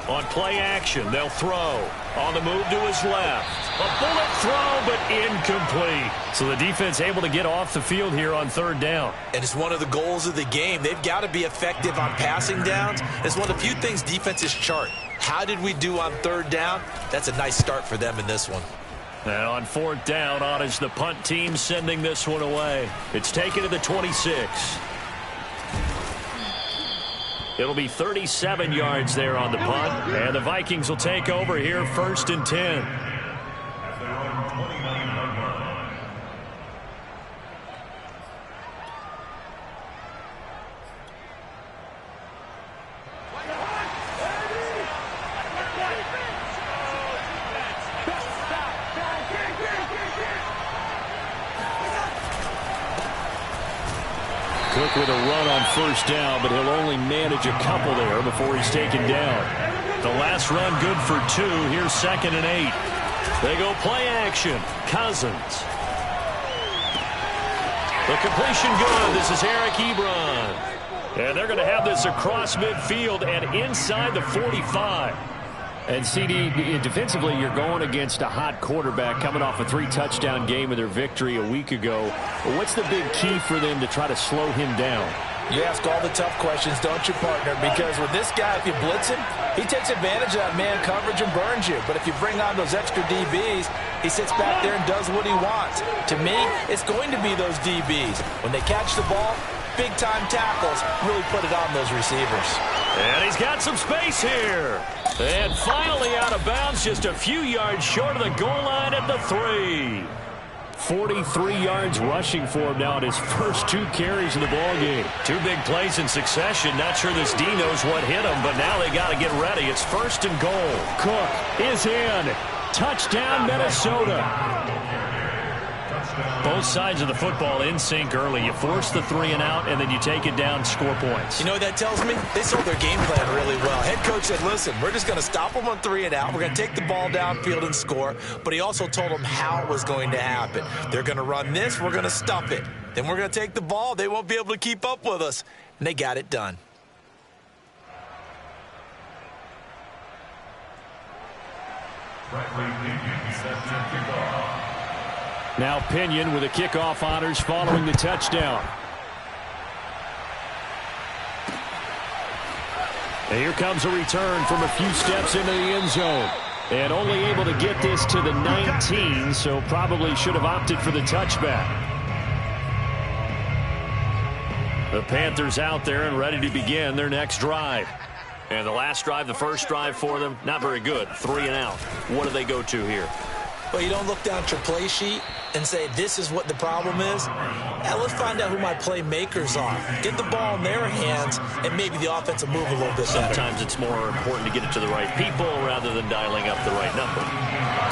On play action, they'll throw. On the move to his left. A bullet throw, but incomplete. So the defense able to get off the field here on third down. And it's one of the goals of the game. They've got to be effective on passing downs. It's one of the few things defenses chart. How did we do on third down? That's a nice start for them in this one. And on fourth down, on is the punt team sending this one away. It's taken to the 26. It'll be 37 yards there on the punt. And the Vikings will take over here, 1st and 10. Cook with a run on first down, but he'll only manage a couple there before he's taken down. The last run good for 2. Here's 2nd and 8. They go play action. Cousins. The completion good. This is Eric Ebron. And they're going to have this across midfield and inside the 45. And, CD, defensively, you're going against a hot quarterback coming off a 3-touchdown game in their victory a week ago. What's the big key for them to try to slow him down? You ask all the tough questions, don't you, partner? Because with this guy, if you blitz him, he takes advantage of that man coverage and burns you. But if you bring on those extra DBs, he sits back there and does what he wants. To me, it's going to be those DBs. When they catch the ball, big-time tackles really put it on those receivers. And he's got some space here. And finally out of bounds, just a few yards short of the goal line at the 3. 43 yards rushing for him now in his first 2 carries of the ball game. 2 big plays in succession. Not sure this D knows what hit him, but now they got to get ready. It's 1st and goal. Cook is in. Touchdown, Minnesota. Both sides of the football in sync early. You force the 3 and out, and then you take it down, score points. You know what that tells me? They sold their game plan really well. Head coach said, listen, we're just going to stop them on 3 and out. We're going to take the ball downfield and score. But he also told them how it was going to happen. They're going to run this. We're going to stuff it. Then we're going to take the ball. They won't be able to keep up with us. And they got it done. Now Pinion with the kickoff honors following the touchdown. And here comes a return from a few steps into the end zone. And only able to get this to the 19, so probably should have opted for the touchback. The Panthers out there and ready to begin their next drive. And the last drive, the first drive for them, not very good. 3 and out. What do they go to here? Well, you don't look down at your play sheet and say, this is what the problem is. Now, let's find out who my playmakers are. Get the ball in their hands, and maybe the offense will move a little bit better. Sometimes it's more important to get it to the right people rather than dialing up the right number.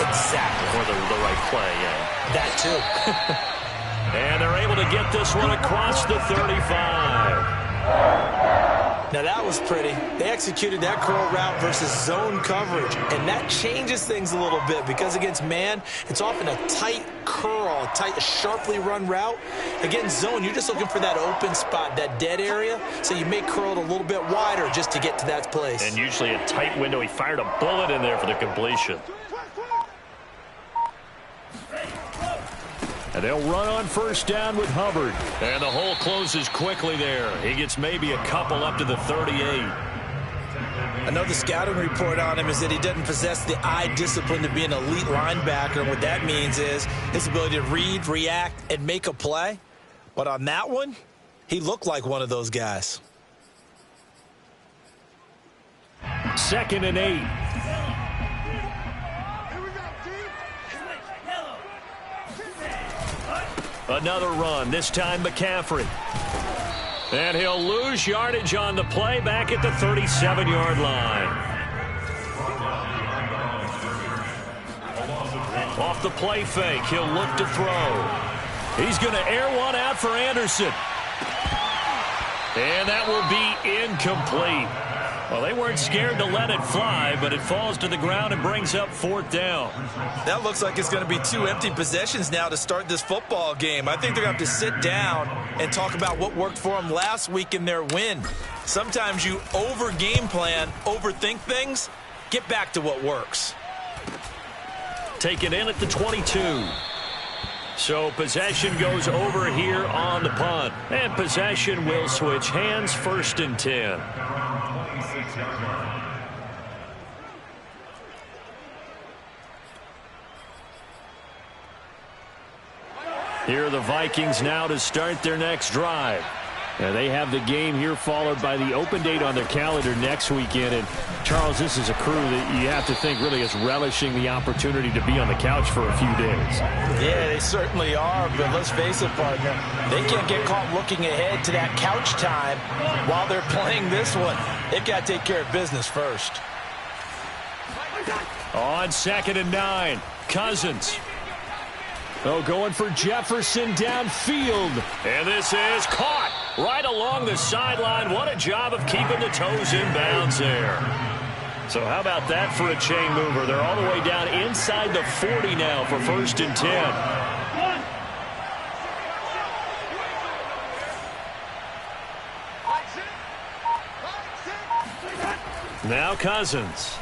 Exactly. Or the right play, yeah. That, too. And they're able to get this one across the 35. Now, that was pretty. They executed that curl route versus zone coverage, and that changes things a little bit because against man, it's often a tight curl, tight, sharply run route. Against zone, you're just looking for that open spot, that dead area, so you may curl it a little bit wider just to get to that place. And usually a tight window. He fired a bullet in there for the completion. And they'll run on first down with Hubbard. And the hole closes quickly there. He gets maybe a couple up to the 38. Another scouting report on him is that he doesn't possess the eye discipline to be an elite linebacker. And what that means is his ability to read, react, and make a play. But on that one, he looked like one of those guys. 2nd and 8. Another run, this time McCaffrey. And he'll lose yardage on the play back at the 37-yard line. Off the play fake, he'll look to throw. He's going to air one out for Anderson. And that will be incomplete. Well, they weren't scared to let it fly, but it falls to the ground and brings up 4th down. That looks like it's going to be 2 empty possessions now to start this football game. I think they're going to have to sit down and talk about what worked for them last week in their win. Sometimes you over-game plan, overthink things. Get back to what works. Take it in at the 22. So possession goes over here on the punt. And possession will switch hands, 1st and 10. Here are the Vikings now to start their next drive. They have the game here followed by the open date on their calendar next weekend. And, Charles, this is a crew that you have to think really is relishing the opportunity to be on the couch for a few days. Yeah, they certainly are, but let's face it, partner. They can't get caught looking ahead to that couch time while they're playing this one. They've got to take care of business first. On 2nd and 9, Cousins. Oh, going for Jefferson downfield. And this is caught right along the sideline. What a job of keeping the toes in bounds there. So how about that for a chain mover? They're all the way down inside the 40 now for 1st and 10. Now Cousins.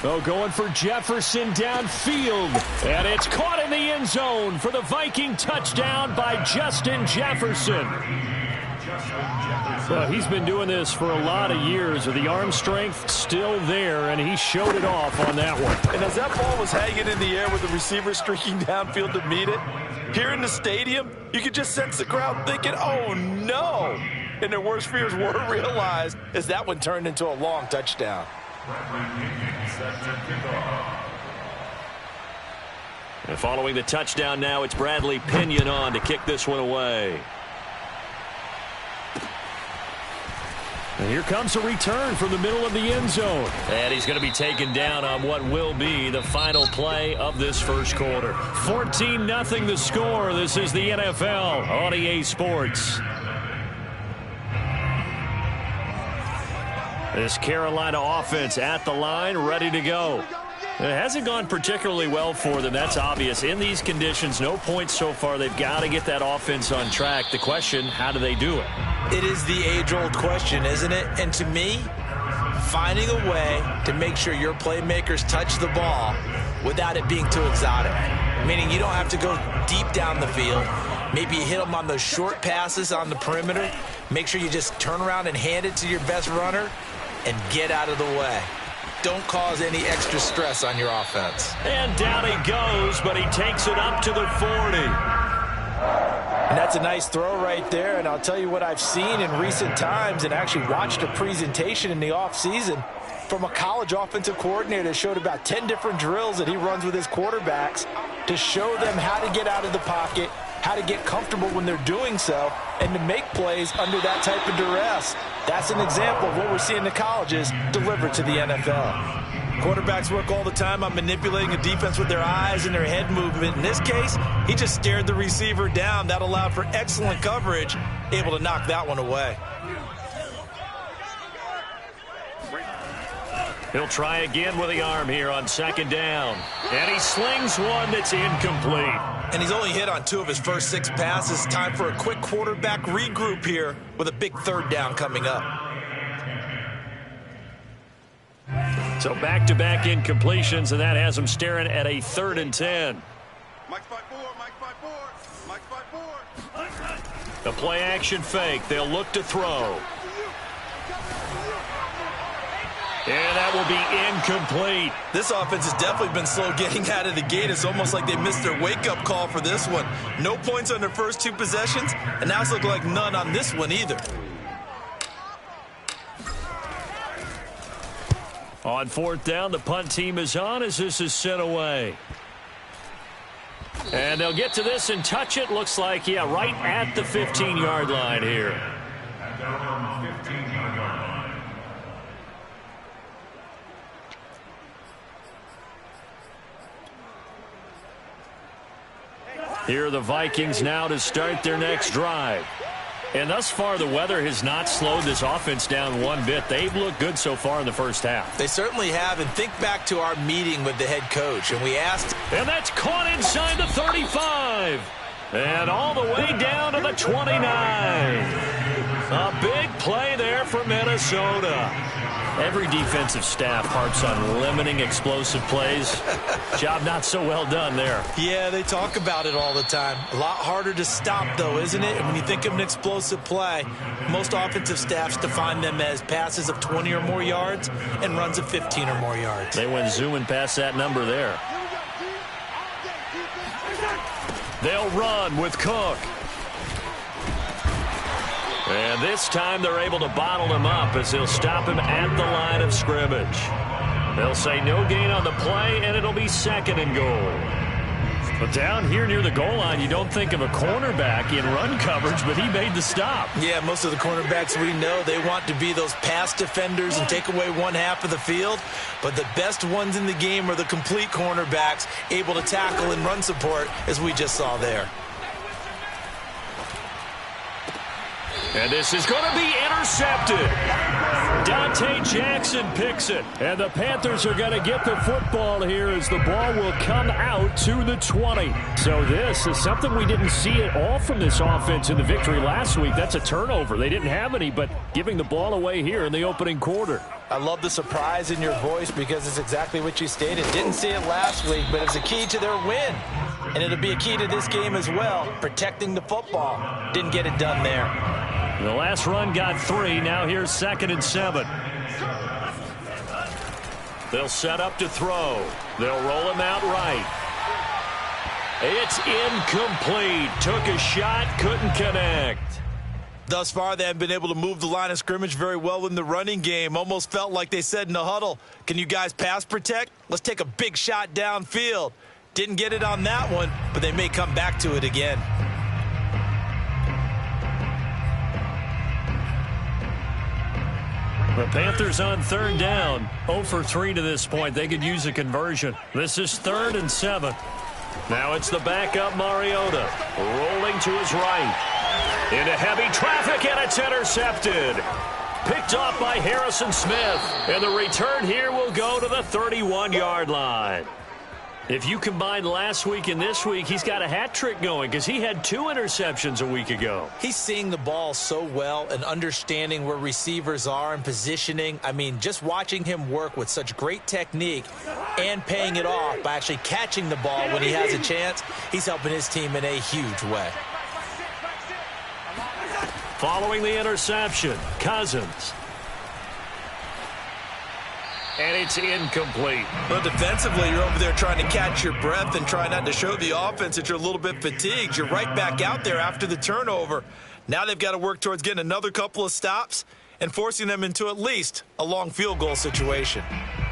Oh, going for Jefferson downfield. And it's caught in the end zone for the Viking touchdown by Justin Jefferson. Well, he's been doing this for a lot of years with the arm strength still there, and he showed it off on that one. And as that ball was hanging in the air with the receiver streaking downfield to meet it, here in the stadium, you could just sense the crowd thinking, oh, no. And their worst fears were realized as that one turned into a long touchdown. And following the touchdown now, it's Bradley Pinion on to kick this one away. And here comes a return from the middle of the end zone. And he's going to be taken down on what will be the final play of this first quarter. 14-0 the score. This is the NFL on EA Sports. This Carolina offense at the line, ready to go. It hasn't gone particularly well for them. That's obvious. In these conditions, no points so far. They've got to get that offense on track. The question, how do they do it? It is the age-old question, isn't it? And to me, finding a way to make sure your playmakers touch the ball without it being too exotic. Meaning you don't have to go deep down the field. Maybe you hit them on those short passes on the perimeter. Make sure you just turn around and hand it to your best runner and get out of the way. Don't cause any extra stress on your offense. And down he goes, but he takes it up to the 40. And that's a nice throw right there. And I'll tell you what I've seen in recent times and actually watched a presentation in the offseason from a college offensive coordinator that showed about 10 different drills that he runs with his quarterbacks to show them how to get out of the pocket, how to get comfortable when they're doing so, and to make plays under that type of duress. That's an example of what we're seeing in the colleges delivered to the NFL. Quarterbacks work all the time on manipulating a defense with their eyes and their head movement. In this case, he just stared the receiver down. That allowed for excellent coverage, able to knock that one away. He'll try again with the arm here on 2nd down. And he slings one that's incomplete. And he's only hit on 2 of his first 6 passes. Time for a quick quarterback regroup here with a big 3rd down coming up. So back-to-back incompletions, and that has him staring at a 3rd and 10. Mike's by 4, Mike's by 4, Mike's by 4. The play-action fake. They'll look to throw. And that will be incomplete. This offense has definitely been slow getting out of the gate. It's almost like they missed their wake-up call for this one. No points on their first 2 possessions, and now it's looking like none on this one either. On 4th down, the punt team is on as this is sent away. And they'll get to this and touch it. Looks like, yeah, right at the 15-yard line here. Here are the Vikings now to start their next drive. And thus far, the weather has not slowed this offense down one bit. They've looked good so far in the first half. They certainly have. And think back to our meeting with the head coach, and we asked. And that's caught inside the 35. And all the way down to the 29. A big play there for Minnesota. Every defensive staff harps on limiting explosive plays. Job not so well done there. Yeah, they talk about it all the time. A lot harder to stop, though, isn't it? And when you think of an explosive play, most offensive staffs define them as passes of 20 or more yards and runs of 15 or more yards. They went zooming past that number there. They'll run with Cook. And this time they're able to bottle him up as they'll stop him at the line of scrimmage. They'll say no gain on the play, and it'll be 2nd and goal. But down here near the goal line, you don't think of a cornerback in run coverage, but he made the stop. Yeah, most of the cornerbacks we know, they want to be those pass defenders and take away one half of the field. But the best ones in the game are the complete cornerbacks, able to tackle and run support, as we just saw there. And this is going to be intercepted. Dante Jackson picks it. And the Panthers are going to get the football here as the ball will come out to the 20. So this is something we didn't see at all from this offense in the victory last week. That's a turnover. They didn't have any, but giving the ball away here in the opening quarter. I love the surprise in your voice because it's exactly what you stated. Didn't see it last week, but it's a key to their win. And it'll be a key to this game as well, protecting the football. Didn't get it done there. The last run got 3. Now here's 2nd and 7. They'll set up to throw. They'll roll him out right. It's incomplete. Took a shot, couldn't connect. Thus far, they haven't been able to move the line of scrimmage very well in the running game. Almost felt like they said in the huddle, can you guys pass protect? Let's take a big shot downfield. Didn't get it on that one, but they may come back to it again. The Panthers on 3rd down. 0 for 3 to this point. They could use a conversion. This is 3rd and 7. Now it's the backup Mariota. Rolling to his right. Into heavy traffic, and it's intercepted. Picked off by Harrison Smith. And the return here will go to the 31-yard line. If you combine last week and this week, he's got a hat trick going because he had 2 interceptions a week ago. He's seeing the ball so well and understanding where receivers are and positioning. I mean, just watching him work with such great technique and paying it off by actually catching the ball when he has a chance, he's helping his team in a huge way. Following the interception, Cousins. And it's incomplete. Well, defensively, you're over there trying to catch your breath and try not to show the offense that you're a little bit fatigued. You're right back out there after the turnover. Now they've got to work towards getting another couple of stops and forcing them into at least a long field goal situation.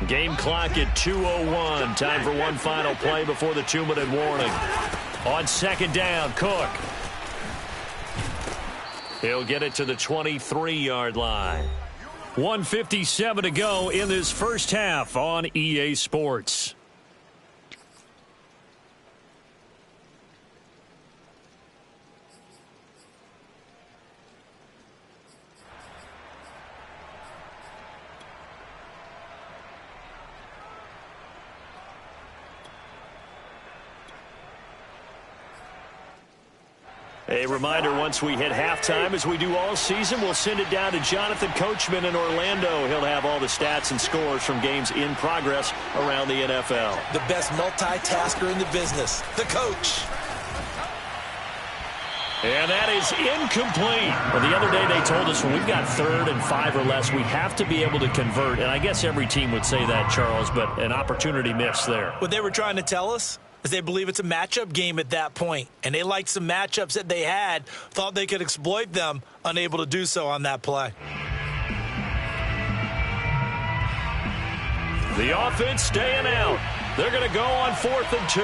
Game clock at 2:01. Time for one final play before the 2-minute warning. On 2nd down, Cook. He'll get it to the 23-yard line. 1:57 to go in this first half on EA Sports. A reminder, once we hit halftime, as we do all season, we'll send it down to Jonathan Coachman in Orlando. He'll have all the stats and scores from games in progress around the NFL. The best multitasker in the business, the coach. And that is incomplete. Well, the other day they told us when we've got 3rd and 5 or less, we have to be able to convert. And I guess every team would say that, Charles, but an opportunity missed there. What they were trying to tell us is they believe it's a matchup game at that point, and they liked some matchups that they had, thought they could exploit them, unable to do so on that play. The offense staying out. They're going to go on 4th and 2.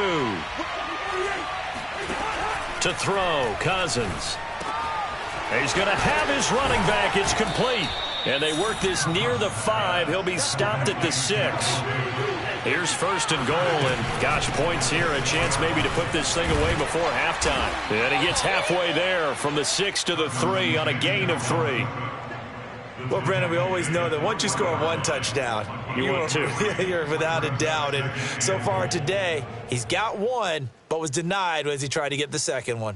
To throw, Cousins. He's going to have his running back. It's complete. And they work this near the 5. He'll be stopped at the 6. Here's first and goal, and gosh, points here. A chance maybe to put this thing away before halftime. And he gets halfway there from the 6 to the 3 on a gain of 3. Well, Brandon, we always know that once you score one touchdown, you're without a doubt. And so far today, he's got one, but was denied as he tried to get the second one.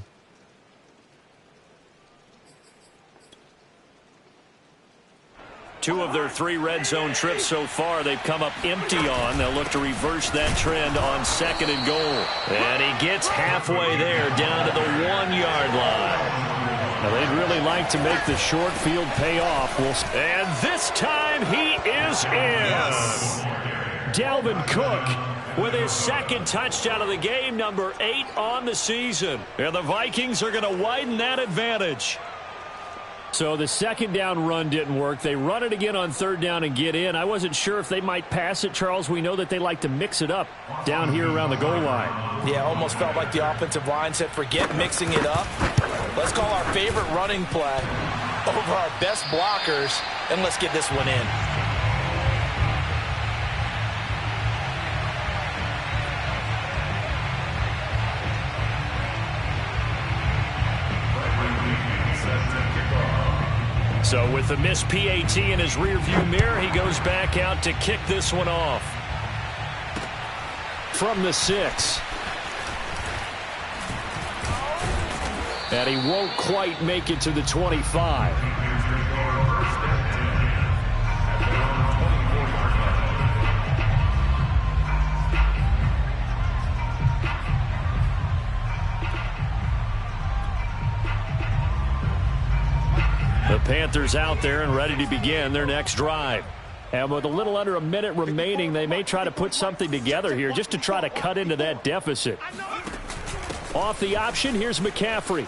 Two of their 3 red zone trips so far they've come up empty on. They'll look to reverse that trend on second and goal. And he gets halfway there down to the 1-yard line. Now, they'd really like to make the short field pay off. And this time he is in. Yes. Dalvin Cook with his second touchdown of the game, number 8 on the season. And the Vikings are going to widen that advantage. So the second down run didn't work. They run it again on third down and get in. I wasn't sure if they might pass it, Charles. We know that they like to mix it up down here around the goal line. Yeah, almost felt like the offensive line said, forget mixing it up. Let's call our favorite running play over our best blockers, and let's get this one in. So with the missed PAT in his rearview mirror, he goes back out to kick this one off. From the 6. And he won't quite make it to the 25. The Panthers out there and ready to begin their next drive. And with a little under a minute remaining, they may try to put something together here just to try to cut into that deficit. Off the option, here's McCaffrey.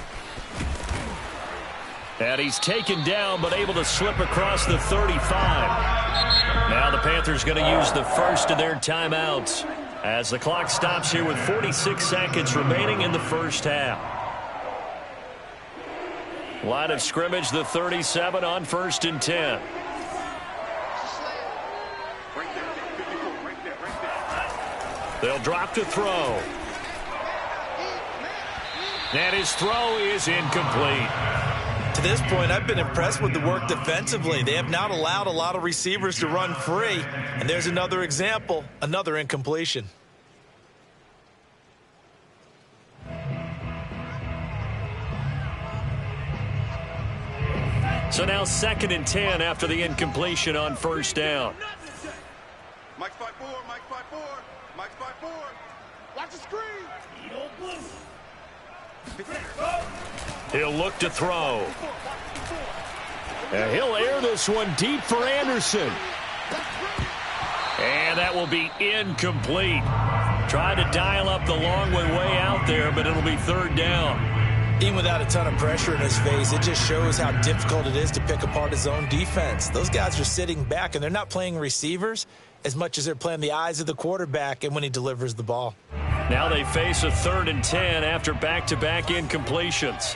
And he's taken down but able to slip across the 35. Now the Panthers going to use the first of their timeouts as the clock stops here with 46 seconds remaining in the first half. Line of scrimmage, the 37 on 1st and 10. They'll drop to throw. And his throw is incomplete. To this point, I've been impressed with the work defensively. They have not allowed a lot of receivers to run free. And there's another example, another incompletion. So now 2nd and 10 after the incompletion on first down. Mike's by 4, Mike's by 4, Mike's by 4. Watch the screen. He'll look to throw. And he'll air this one deep for Anderson. And that will be incomplete. Tried to dial up the long way out there, but it'll be 3rd down. Even without a ton of pressure in his face, it just shows how difficult it is to pick apart his own defense. Those guys are sitting back, and they're not playing receivers as much as they're playing the eyes of the quarterback and when he delivers the ball. Now they face a 3rd and 10 after back-to-back incompletions.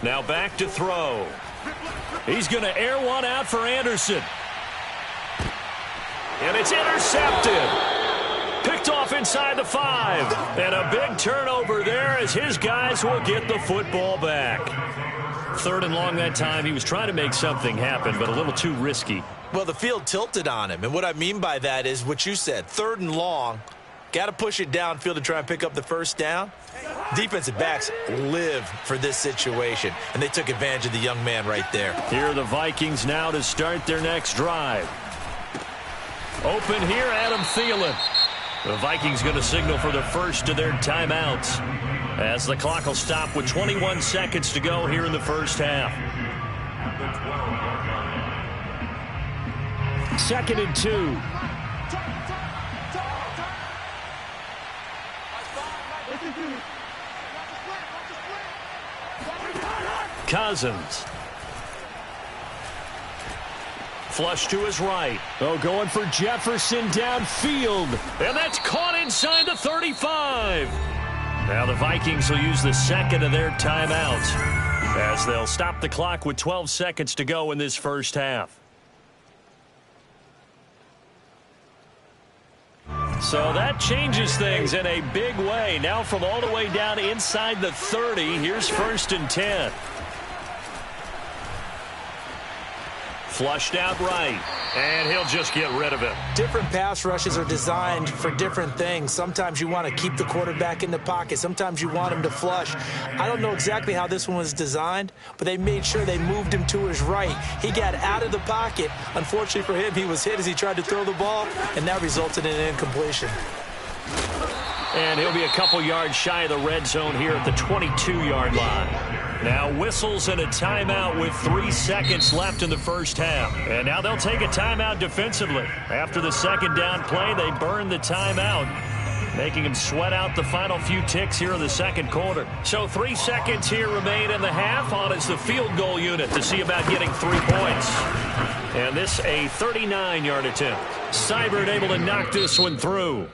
Now back to throw. He's going to air one out for Anderson. And it's intercepted. Picked off inside the 5. And a big turnover there as his guys will get the football back. 3rd and long that time. He was trying to make something happen, but a little too risky. Well, the field tilted on him. And what I mean by that is what you said. 3rd and long. Got to push it downfield to try and pick up the first down. Defensive backs live for this situation. And they took advantage of the young man right there. Here are the Vikings now to start their next drive. Open here, Adam Thielen. The Vikings going to signal for the first of their timeouts as the clock will stop with 21 seconds to go here in the first half. 2nd and 2. Cousins. Flush to his right. Oh, going for Jefferson downfield. And that's caught inside the 35. Now the Vikings will use the second of their timeouts as they'll stop the clock with 12 seconds to go in this first half. So that changes things in a big way. Now from all the way down inside the 30, here's 1st and 10. Flushed out right, and he'll just get rid of it. Different pass rushes are designed for different things. Sometimes you want to keep the quarterback in the pocket. Sometimes you want him to flush. I don't know exactly how this one was designed, but they made sure they moved him to his right. He got out of the pocket. Unfortunately for him, he was hit as he tried to throw the ball, and that resulted in an incompletion. And he'll be a couple yards shy of the red zone here at the 22-yard line. Now whistles and a timeout with 3 seconds left in the first half. And now they'll take a timeout defensively. After the second down play, they burn the timeout, making them sweat out the final few ticks here in the second quarter. So 3 seconds here remain in the half. On is the field goal unit to see about getting 3 points. And this a 39-yard attempt. Seibert able to knock this one through.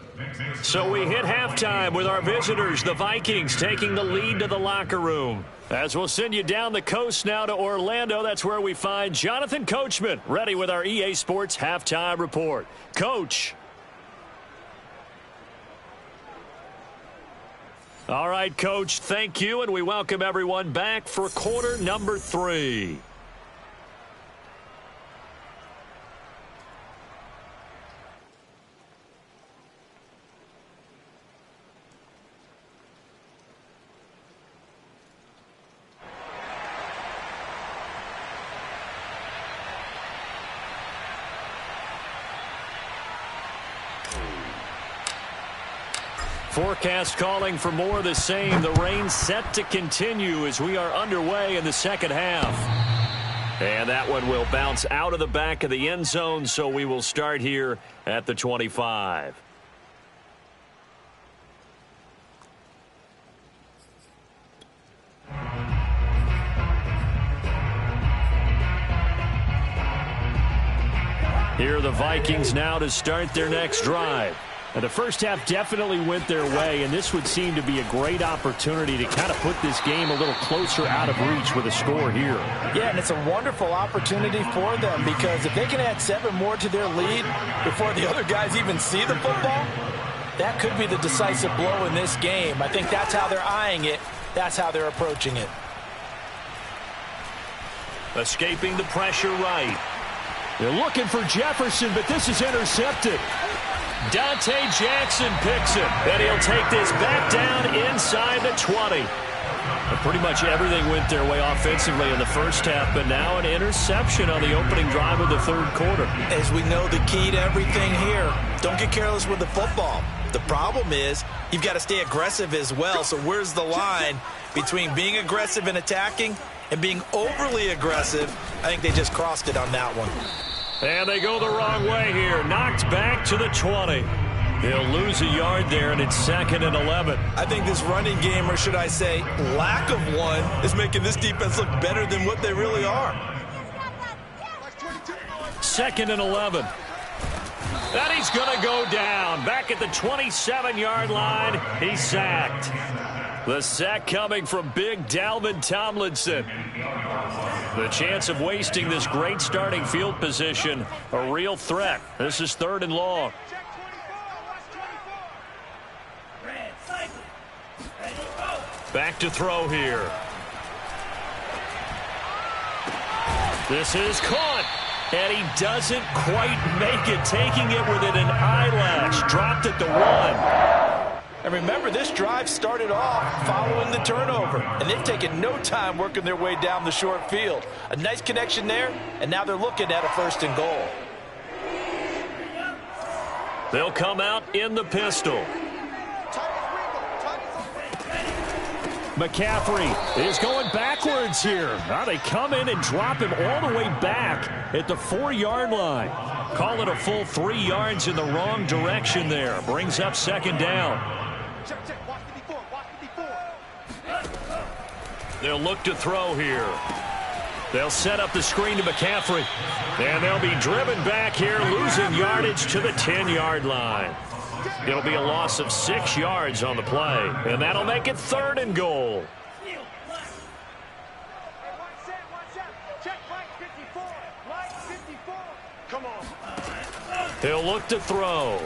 So we hit halftime with our visitors, the Vikings, taking the lead to the locker room. As we'll send you down the coast now to Orlando, that's where we find Jonathan Coachman, ready with our EA Sports Halftime Report. Coach. All right, Coach, thank you, and we welcome everyone back for quarter number 3. Forecast calling for more of the same. The rain set to continue as we are underway in the second half. And that one will bounce out of the back of the end zone, so we will start here at the 25. Here are the Vikings now to start their next drive. Now, the first half definitely went their way, and this would seem to be a great opportunity to kind of put this game a little closer out of reach with a score here. Yeah, and it's a wonderful opportunity for them because if they can add 7 more to their lead before the other guys even see the football, that could be the decisive blow in this game. I think that's how they're eyeing it. That's how they're approaching it. Escaping the pressure right. They're looking for Jefferson, but this is intercepted. Dante Jackson picks it, and he'll take this back down inside the 20. And pretty much everything went their way offensively in the first half, but now an interception on the opening drive of the third quarter. As we know, the key to everything here, don't get careless with the football. The problem is you've got to stay aggressive as well, so where's the line between being aggressive and attacking and being overly aggressive? I think they just crossed it on that one. And they go the wrong way here. Knocked back to the 20. He'll lose a yard there, and it's 2nd and 11. I think this running game, or should I say lack of one, is making this defense look better than what they really are. 2nd and 11. And he's going to go down. Back at the 27-yard line, he's sacked. The sack coming from big Dalvin Tomlinson. The chance of wasting this great starting field position, a real threat. This is 3rd and long. Back to throw here. This is caught. And he doesn't quite make it, taking it within an eyelash. Dropped at the 1. And remember, this drive started off following the turnover, and they've taken no time working their way down the short field. A nice connection there, and now they're looking at a 1st and goal. They'll come out in the pistol. McCaffrey is going backwards here. Now they come in and drop him all the way back at the 4-yard line. Call it a full 3 yards in the wrong direction there. Brings up 2nd down. They'll look to throw here. They'll set up the screen to McCaffrey. And they'll be driven back here, losing yardage to the 10-yard line. It'll be a loss of 6 yards on the play, and that'll make it 3rd and goal. He'll look to throw.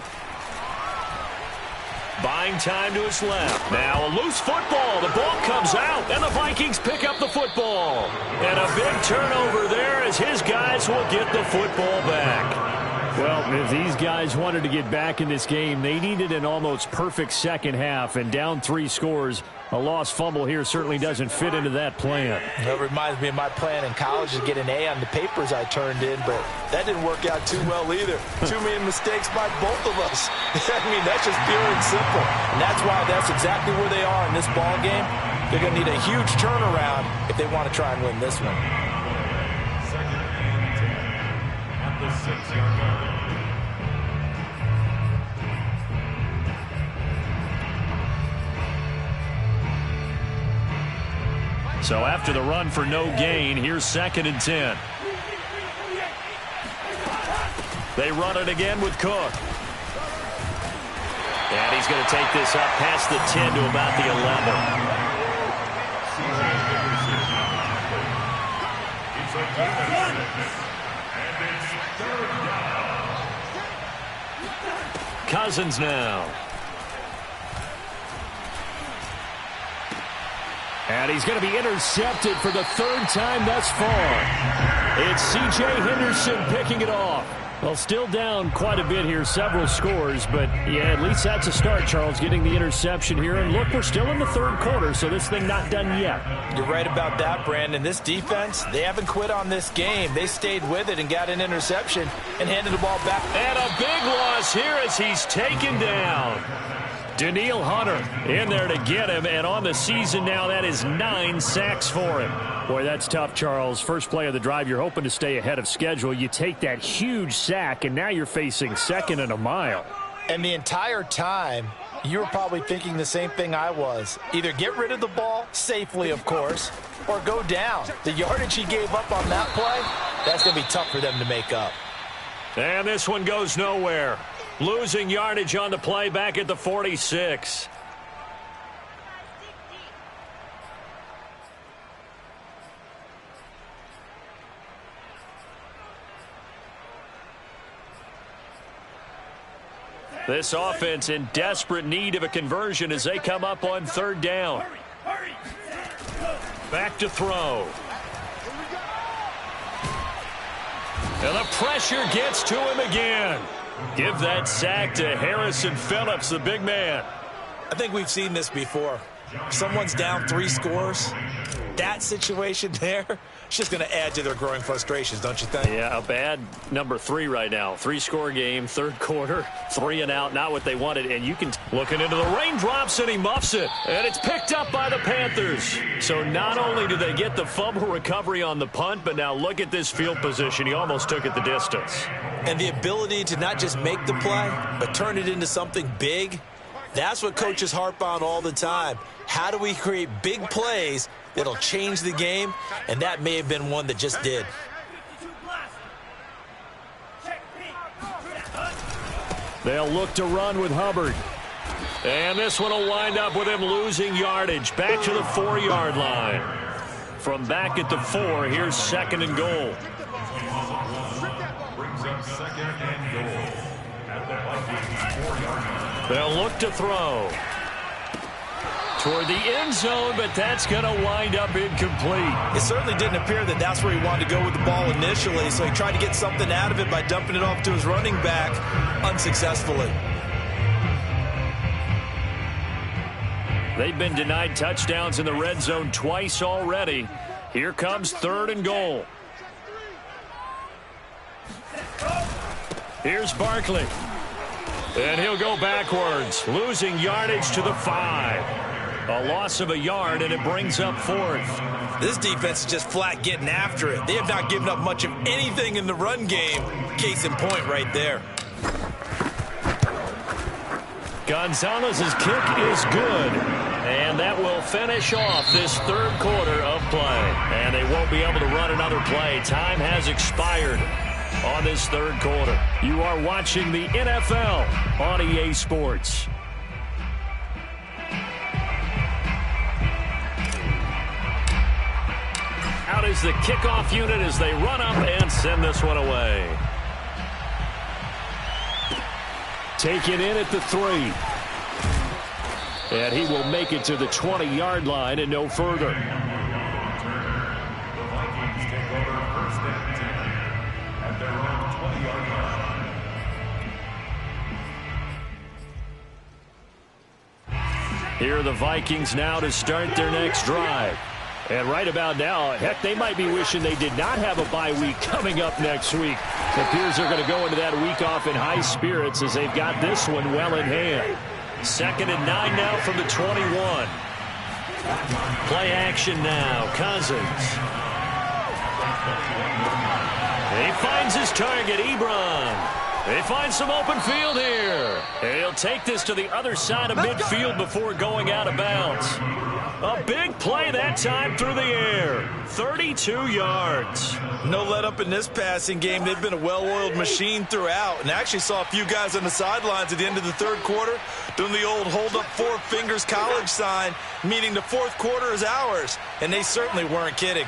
Buying time to his left. Now a loose football. The ball comes out, and the Vikings pick up the football. And a big turnover there as his guys will get the football back. Well, if these guys wanted to get back in this game, they needed an almost perfect second half, and down 3 scores. A lost fumble here certainly doesn't fit into that plan. That reminds me of my plan in college to get an A on the papers I turned in, but that didn't work out too well either. Too many mistakes by both of us. I mean, that's just pure and simple. And that's why that's exactly where they are in this ball game. They're going to need a huge turnaround if they want to try and win this one. Second and 10 at the 6-yard line. So after the run for no gain, here's 2nd and 10. They run it again with Cook. And he's going to take this up past the 10 to about the 11. Cousins now. And he's going to be intercepted for the 3rd time thus far. It's C.J. Henderson picking it off. Well, still down quite a bit here, several scores, but yeah, at least that's a start, Charles, getting the interception here. And look, we're still in the 3rd quarter, so this thing not done yet. You're right about that, Brandon. This defense, they haven't quit on this game. They stayed with it and got an interception and handed the ball back. And a big loss here as he's taken down. Danielle Hunter in there to get him, and on the season now, that is 9 sacks for him. Boy, that's tough, Charles. First play of the drive, you're hoping to stay ahead of schedule. You take that huge sack, and now you're facing 2nd and a mile. And the entire time, you were probably thinking the same thing I was. Either get rid of the ball, safely, of course, or go down. The yardage he gave up on that play, that's going to be tough for them to make up. And this one goes nowhere. Losing yardage on the play back at the 46. This offense in desperate need of a conversion as they come up on 3rd down. Back to throw. And the pressure gets to him again. Give that sack to Harrison Phillips, the big man. I think we've seen this before. Someone's down 3 scores. That situation there, it's just going to add to their growing frustrations, don't you think? Yeah, a bad number 3 right now. 3-score game, 3rd quarter, 3 and out, not what they wanted. And you can looking into the raindrops, and he muffs it. And it's picked up by the Panthers. So not only do they get the fumble recovery on the punt, but now look at this field position. He almost took it the distance. And the ability to not just make the play, but turn it into something big, that's what coaches harp on all the time. How do we create big plays that'll change the game? And that may have been one that just did. They'll look to run with Hubbard. And this one will wind up with him losing yardage. Back to the 4-yard line. From back at the 4, here's 2nd and goal. Brings up 2nd and goal at the Vikings 4-yard line. They'll look to throw toward the end zone, but that's going to wind up incomplete. It certainly didn't appear that that's where he wanted to go with the ball initially, so he tried to get something out of it by dumping it off to his running back unsuccessfully. They've been denied touchdowns in the red zone twice already. Here comes 3rd and goal. Here's Barkley. And he'll go backwards, losing yardage to the 5. A loss of a yard, and it brings up 4th. This defense is just flat getting after it. They have not given up much of anything in the run game. Case in point right there. Gonzalez's kick is good. And that will finish off this 3rd quarter of play. And they won't be able to run another play. Time has expired. on this third quarter. You are watching the NFL on EA Sports. Out is the kickoff unit as they run up and send this one away. Taken in at the 3. And he will make it to the 20-yard line and no further. The Vikings take over first and 10 at their own 20-yard line. Here are the Vikings now to start their next drive. And right about now, heck, they might be wishing they did not have a bye week coming up next week. It appears they're going to go into that week off in high spirits as they've got this one well in hand. 2nd and 9 now from the 21. Play action now. Cousins. He finds his target, Ebron. They find some open field here. And he'll take this to the other side of midfield before going out of bounds. A big play that time through the air. 32 yards. No let up in this passing game. They've been a well-oiled machine throughout. And I actually saw a few guys on the sidelines at the end of the third quarter doing the old hold up 4 fingers college sign, meaning the fourth quarter is ours. And they certainly weren't kidding.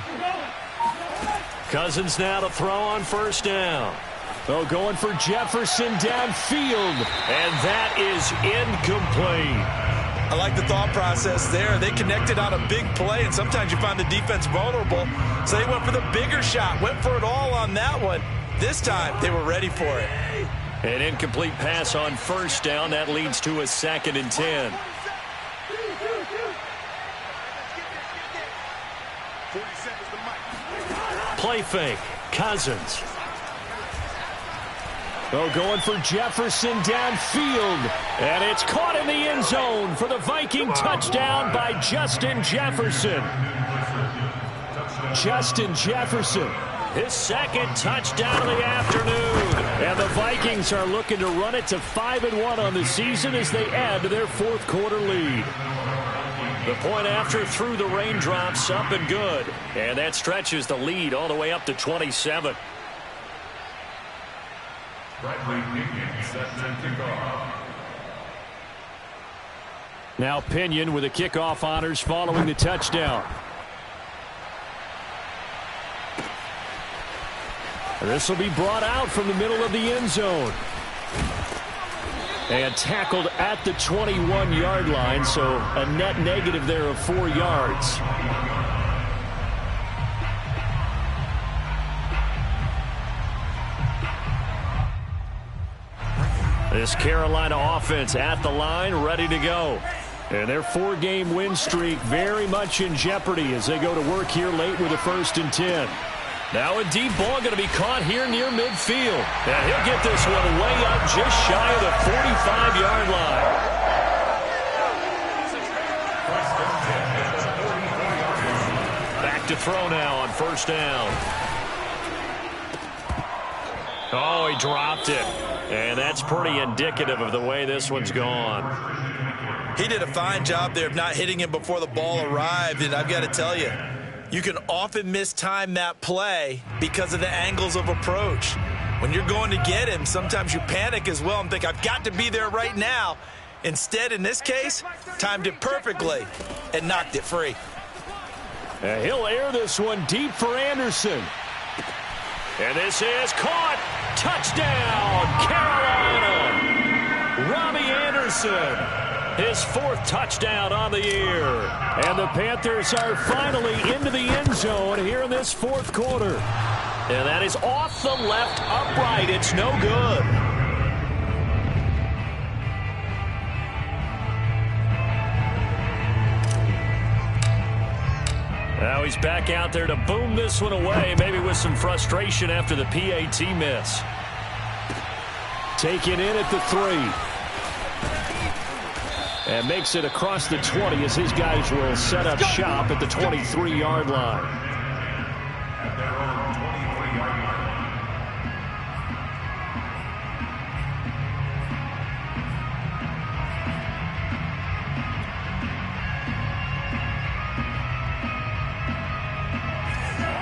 Cousins now to throw on first down. Oh, going for Jefferson downfield. And that is incomplete. I like the thought process there. They connected on a big play, and sometimes you find the defense vulnerable. So they went for the bigger shot, went for it all on that one. This time, they were ready for it. An incomplete pass on first down. That leads to a 2nd and 10. Play fake. Cousins. Oh, going for Jefferson downfield. And it's caught in the end zone for the Viking touchdown by Justin Jefferson. Justin Jefferson, his 2nd touchdown of the afternoon. And the Vikings are looking to run it to 5-1 on the season as they add to their fourth quarter lead. The point after through the raindrops, up and good. And that stretches the lead all the way up to 27. Bradley Pinion set to kick off. Now Pinion with the kickoff honors following the touchdown. This will be brought out from the middle of the end zone. And tackled at the 21-yard line, so a net negative there of 4 yards. This Carolina offense at the line, ready to go. And their 4-game win streak very much in jeopardy as they go to work here late with a 1st and 10. Now a deep ball going to be caught here near midfield. And he'll get this one way up just shy of the 45-yard line. Back to throw now on first down. Oh, he dropped it. And that's pretty indicative of the way this one's gone. He did a fine job there of not hitting him before the ball arrived. And I've got to tell you, you can often mistime that play because of the angles of approach. When you're going to get him, sometimes you panic as well and think, I've got to be there right now. Instead, in this case, timed it perfectly and knocked it free. And he'll air this one deep for Anderson. And this is caught. Touchdown, Carolina. Robbie Anderson, his 4th touchdown on the year. And the Panthers are finally into the end zone here in this 4th quarter. And that is off the left upright. It's no good. Now he's back out there to boom this one away, maybe with some frustration after the PAT miss. Taken in at the 3. And makes it across the 20 as his guys will set up shop at the 23-yard line. At their own 23-yard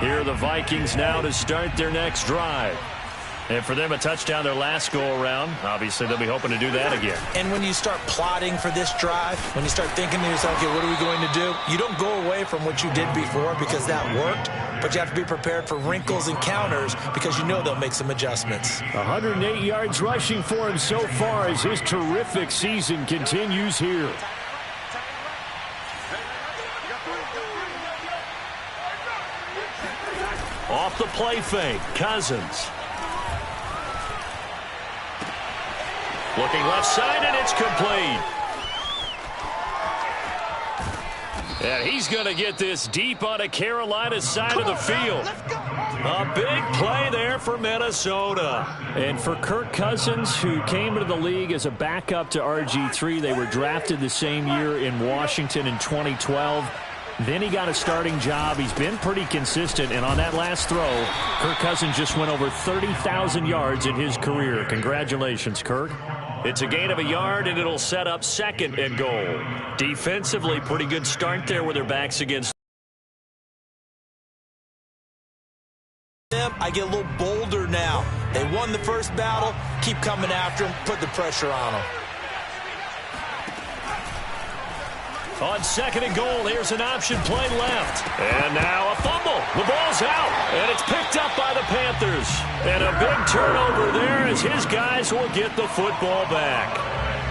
line. Here are the Vikings now to start their next drive. And for them, a touchdown their last go-around. Obviously, they'll be hoping to do that again. And when you start plotting for this drive, when you start thinking to yourself, okay, what are we going to do? You don't go away from what you did before because that worked, but you have to be prepared for wrinkles and counters because you know they'll make some adjustments. 108 yards rushing for him so far as his terrific season continues here. Off the play fake, Cousins. Looking left side, and it's complete. And he's going to get this deep on a Carolina side of the field. A big play there for Minnesota. And for Kirk Cousins, who came into the league as a backup to RG3, they were drafted the same year in Washington in 2012. Then he got a starting job. He's been pretty consistent. And on that last throw, Kirk Cousins just went over 30,000 yards in his career. Congratulations, Kirk. It's a gain of a yard, and it'll set up 2nd and goal. Defensively, pretty good start there with their backs against them. I get a little bolder now. They won the first battle. Keep coming after them. Put the pressure on them. On 2nd and goal, here's an option play left. And now a fumble. The ball's out, and it's picked up by the Panthers. And a big turnover there as his guys will get the football back.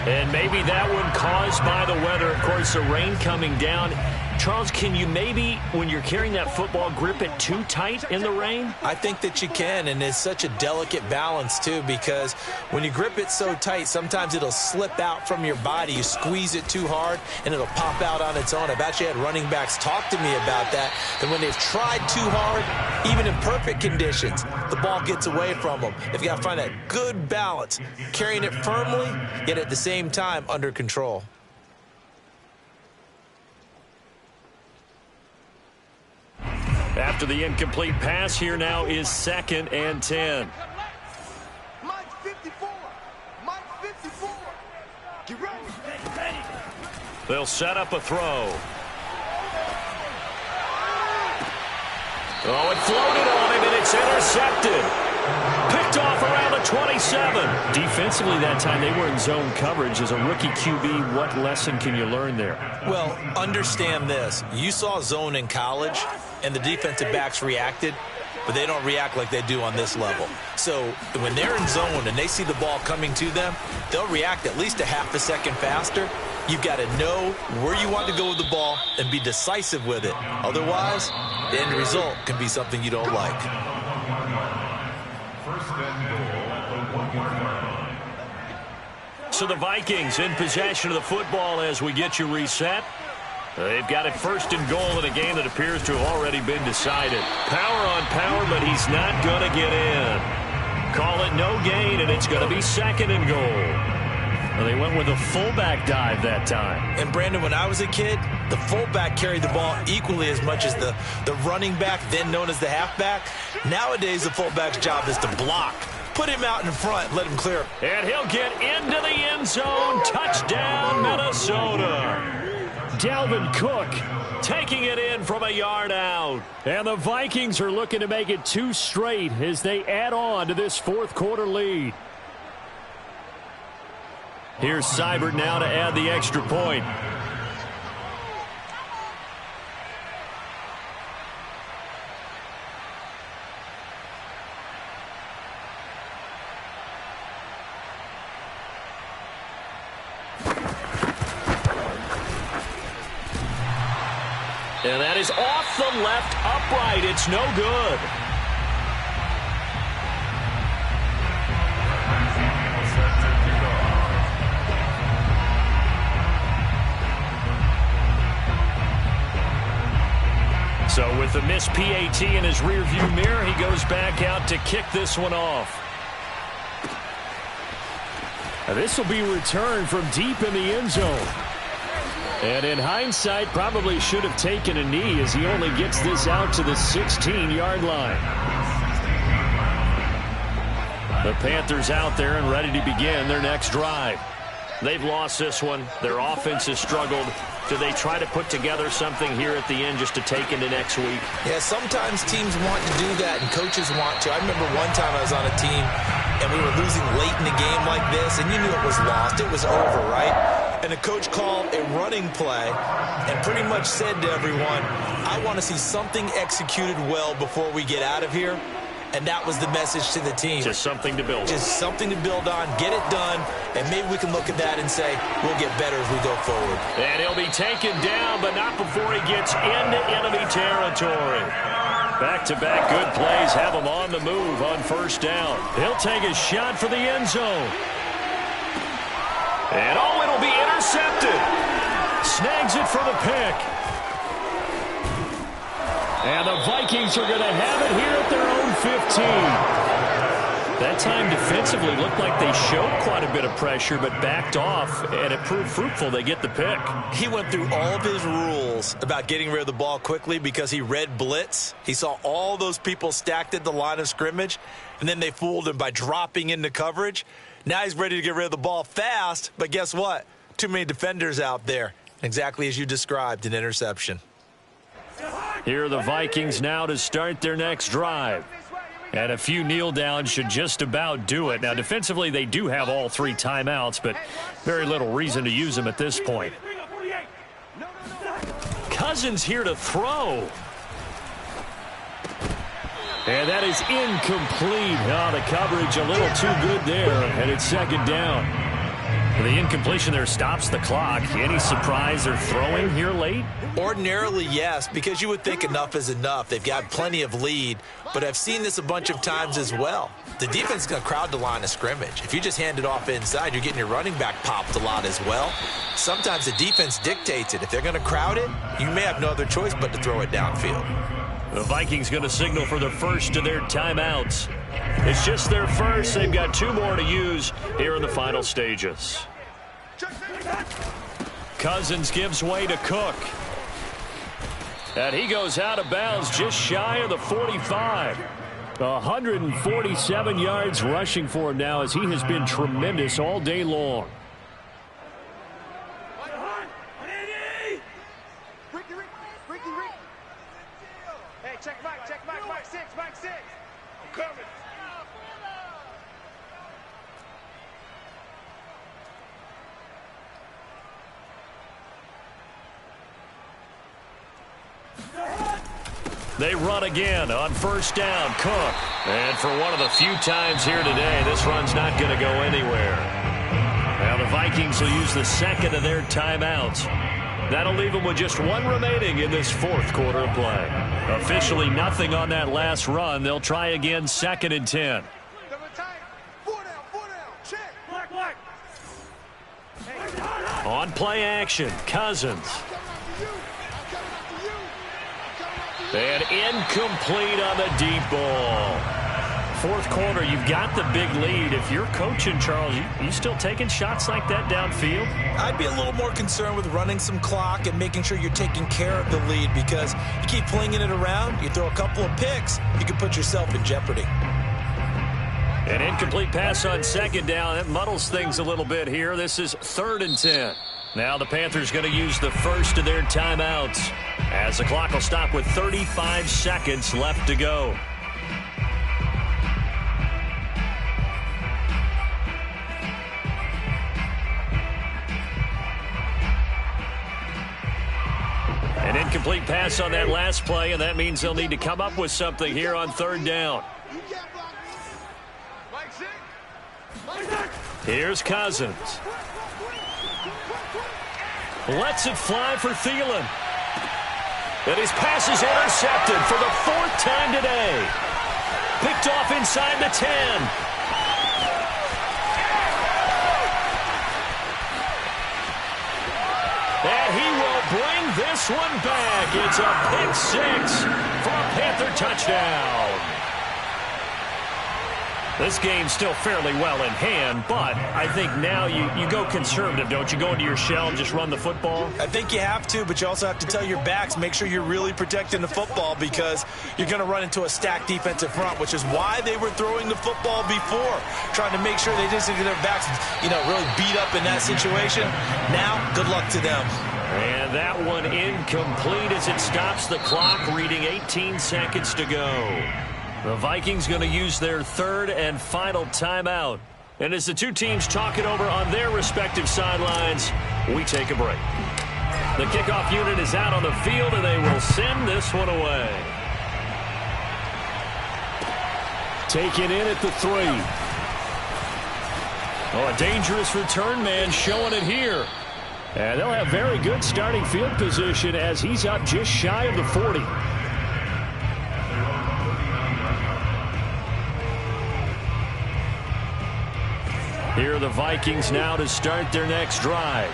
And maybe that one caused by the weather. Of course, the rain coming down. Charles, can you maybe, when you're carrying that football, grip it too tight in the rain? I think that you can, and it's such a delicate balance, too, because when you grip it so tight, sometimes it'll slip out from your body. You squeeze it too hard, and it'll pop out on its own. I've actually had running backs talk to me about that when they've tried too hard, even in perfect conditions, the ball gets away from them. They've got to find that good balance, carrying it firmly, yet at the same time under control. After the incomplete pass, here now is 2nd and 10. Mike 54. Mike 54. Get ready. They'll set up a throw. Oh, it floated on him, and it's intercepted. Picked off around the 27. Defensively that time, they were in zone coverage. As a rookie QB, what lesson can you learn there? Well, understand this. You saw zone in college, and the defensive backs reacted, but they don't react like they do on this level. So when they're in zone and they see the ball coming to them, they'll react at least a half a second faster. You've got to know where you want to go with the ball and be decisive with it. Otherwise, the end result can be something you don't like. 1st and goal at the 1-yard line. So the Vikings in possession of the football as we get you reset. They've got it 1st and goal in a game that appears to have already been decided. Power on power, but he's not going to get in. Call it no gain, and it's going to be 2nd and goal. Well, they went with a fullback dive that time. And, Brandon, when I was a kid, the fullback carried the ball equally as much as the running back, then known as the halfback. Nowadays, the fullback's job is to block. Put him out in front, let him clear. And he'll get into the end zone. Touchdown, Minnesota. Dalvin Cook taking it in from a yard out. And the Vikings are looking to make it 2 straight as they add on to this 4th quarter lead. Here's Seibert now to add the extra point. And that is off the left upright. It's no good. So with the missed PAT in his rearview mirror, he goes back out to kick this one off. Now this will be returned from deep in the end zone. And in hindsight, probably should have taken a knee as he only gets this out to the 16-yard line. The Panthers out there and ready to begin their next drive. They've lost this one. Their offense has struggled. Do they try to put together something here at the end just to take into next week? Yeah, sometimes teams want to do that, and coaches want to. I remember one time I was on a team, and we were losing late in the game like this, and you knew it was lost. It was over, right? And the coach called a running play and pretty much said to everyone, I want to see something executed well before we get out of here. And that was the message to the team. Just something to build on. Just something to build on, get it done, and maybe we can look at that and say, we'll get better as we go forward. And he'll be taken down, but not before he gets into enemy territory. Back-to-back good plays have him on the move on first down. He'll take a shot for the end zone. And it'll be intercepted. Snags it for the pick. And the Vikings are going to have it here at their own 15. That time defensively looked like they showed quite a bit of pressure but backed off, and it proved fruitful. They get the pick. He went through all of his rules about getting rid of the ball quickly because he read blitz. He saw all those people stacked at the line of scrimmage, and then they fooled him by dropping into coverage. Now he's ready to get rid of the ball fast, but guess what? Too many defenders out there. Exactly as you described, an interception. Here are the Vikings now to start their next drive. And a few kneel downs should just about do it. Now, defensively, they do have all 3 timeouts, but very little reason to use them at this point. Cousins here to throw. And that is incomplete. Oh, the coverage a little too good there, and it's second down. The incompletion there stops the clock. Any surprise they're throwing here late? Ordinarily, yes, because you would think enough is enough. They've got plenty of lead, but I've seen this a bunch of times as well. The defense is going to crowd the line of scrimmage. If you just hand it off inside, you're getting your running back popped a lot as well. Sometimes the defense dictates it. If they're going to crowd it, you may have no other choice but to throw it downfield. The Vikings going to signal for the first of their timeouts. It's just their first. They've got 2 more to use here in the final stages. Cousins gives way to Cook. And he goes out of bounds just shy of the 45. 147 yards rushing for him now as he has been tremendous all day long. Hey, check Mike 6. I'm coming. They run again on first down. Cook. And for one of the few times here today, this run's not going to go anywhere. Now the Vikings will use the second of their timeouts. That'll leave them with just 1 remaining in this 4th quarter of play. Officially nothing on that last run. They'll try again 2nd and 10. On play action, Cousins. And incomplete on the deep ball. 4th quarter, you've got the big lead. If you're coaching, Charles, you still taking shots like that downfield? I'd be a little more concerned with running some clock and making sure you're taking care of the lead, because you keep flinging it around, you throw a couple of picks, you can put yourself in jeopardy. An incomplete pass on 2nd down. That muddles things a little bit here. This is 3rd and 10. Now the Panthers going to use the first of their timeouts, as the clock will stop with 35 seconds left to go. An incomplete pass on that last play, and that means they'll need to come up with something here on 3rd down. Here's Cousins. Lets it fly for Thielen. And his pass is intercepted for the 4th time today. Picked off inside the 10. And he will bring this one back. It's a pick 6 for a Panther touchdown. This game's still fairly well in hand, but I think now you go conservative, don't you? Go into your shell and just run the football? I think you have to, but you also have to tell your backs, make sure you're really protecting the football, because you're going to run into a stacked defensive front, which is why they were throwing the football before, trying to make sure they didn't get their backs, really beat up in that situation. Now, good luck to them. And that one incomplete as it stops the clock, reading 18 seconds to go. The Vikings going to use their third and final timeout. And as the two teams talk it over on their respective sidelines, we take a break. The kickoff unit is out on the field, and they will send this one away. Taken in at the 3. Oh, a dangerous return man showing it here. And they'll have very good starting field position as he's up just shy of the 40. Here are the Vikings now to start their next drive.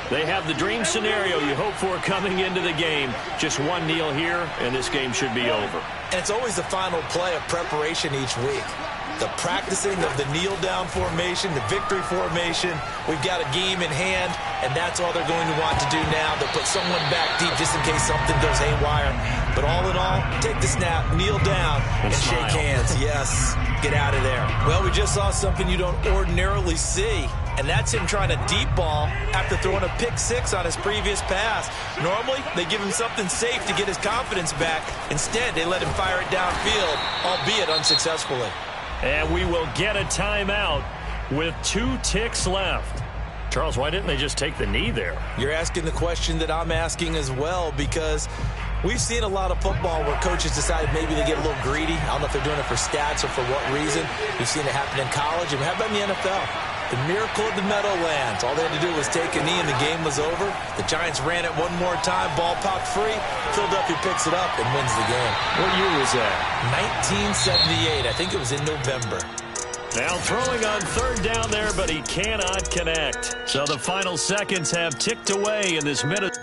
They have the dream scenario you hope for coming into the game. Just one kneel here, and this game should be over. And it's always the final play of preparation each week. The practicing of the kneel-down formation, the victory formation. We've got a game in hand, and that's all they're going to want to do now. They'll put someone back deep just in case something goes haywire. But all in all, take the snap, kneel down, and shake hands. Yes, get out of there. Well, we just saw something you don't ordinarily see, and that's him trying to deep ball after throwing a pick six on his previous pass. Normally, they give him something safe to get his confidence back. Instead, they let him fire it downfield, albeit unsuccessfully. And we will get a timeout with 2 ticks left. Charles, why didn't they just take the knee there? You're asking the question that I'm asking as well, because we've seen a lot of football where coaches decide maybe they get a little greedy. I don't know if they're doing it for stats or for what reason. We've seen it happen in college, and how about in the NFL? The miracle of the Meadowlands. All they had to do was take a knee, and the game was over. The Giants ran it one more time. Ball popped free. Philadelphia picks it up and wins the game. What year was that? 1978. I think it was in November. Now throwing on third down there, but he cannot connect. So the final seconds have ticked away in this minute.